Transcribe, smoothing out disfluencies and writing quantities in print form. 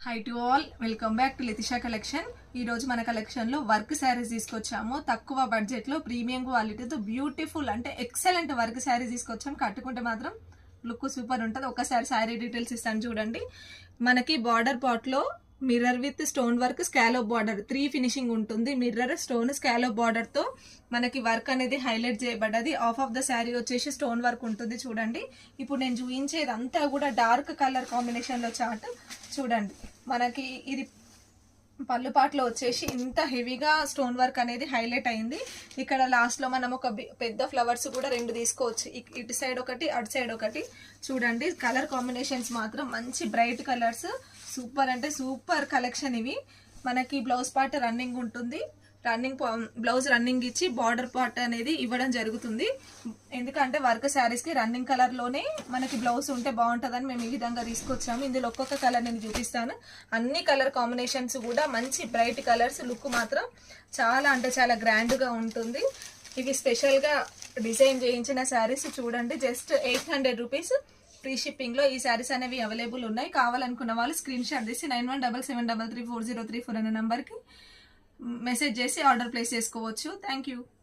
High to all, welcome back to Lithisha collection. ఈ రోజు మన కలెక్షన్ లో వర్క్ శారీస్ తీసుకొచ్చాము. తక్కువ బడ్జెట్ లో ప్రీమియం క్వాలిటీతో బ్యూటిఫుల్ అంటే ఎక్సలెంట్ వర్క్ శారీస్ తీసుకొచ్చాము. కట్టుకుంటే మాత్రం లుక్ సూపర్ ఉంటుంది. ఒకసారి శారీ డీటెయిల్స్ ఇస్తాను చూడండి. మనకి బార్డర్ పార్ట్ లో mirror with stone work, scallop border 3 finishing ఉంటుంది. మిర్రర్, స్టోన్, స్కాలోప్ బార్డర్ తో మనకి వర్క్ అనేది హైలైట్ చేయబడ్డది. ఆఫ్ ద శారీ వచ్చేసి స్టోన్ వర్క్ ఉంటుంది చూడండి. ఇప్పుడు నేను చూపించేది అంతా కూడా డార్క్ కలర్ కాంబినేషన్ లో చార్ట్ చూడండి. మనకి ఇది పళ్ళు పాటలో వచ్చేసి ఇంత హెవీగా స్టోన్ వర్క్ అనేది హైలైట్ అయింది. ఇక్కడ లాస్ట్ లో మనం ఒక పెద్ద ఫ్లవర్స్ కూడా 2 తీసుకోవచ్చు. ఇటు సైడ్ ఒకటి, అటు సైడ్ ఒకటి. చూడండి కలర్ కాంబినేషన్స్ మాత్రం మంచి బ్రైట్ కలర్స్, సూపర్ అంటే సూపర్ కలెక్షన్. ఇవి మనకి బ్లౌజ్ పార్ట్ రన్నింగ్ ఉంటుంది. బ్లౌజ్ రన్నింగ్ ఇచ్చి బార్డర్ పార్ట్ అనేది ఇవ్వడం జరుగుతుంది. ఎందుకంటే వర్క్ శారీస్ కి రన్నింగ్ కలర్ లోనే మనకి బ్లౌజ్ ఉంటే బాగుంటుందని మేము ఈ విధంగా తీసుకొచ్చాము. ఇందులో ఒక్కొక్క కలర్ నేను చూపిస్తాను. అన్ని కలర్ కాంబినేషన్స్ కూడా మంచి బ్రైట్ కలర్స్. లుక్ మాత్రం చాలా అంటే చాలా గ్రాండ్ గా ఉంటుంది. ఇవి స్పెషల్ గా డిజైన్ చేయించిన శారీస్ చూడండి. జస్ట్ 800 రూపీస్ ఫ్రీ షిప్పింగ్ లో ఈ శారీస్ అనేవి అవైలబుల్ ఉన్నాయి. కావాలనుకున్న వాళ్ళు స్క్రీన్ షాట్ తీసి 9177334034 అనే నంబర్ కి మెసేజ్ చేసి ఆర్డర్ ప్లేస్ చేసుకోవచ్చు. Thank you.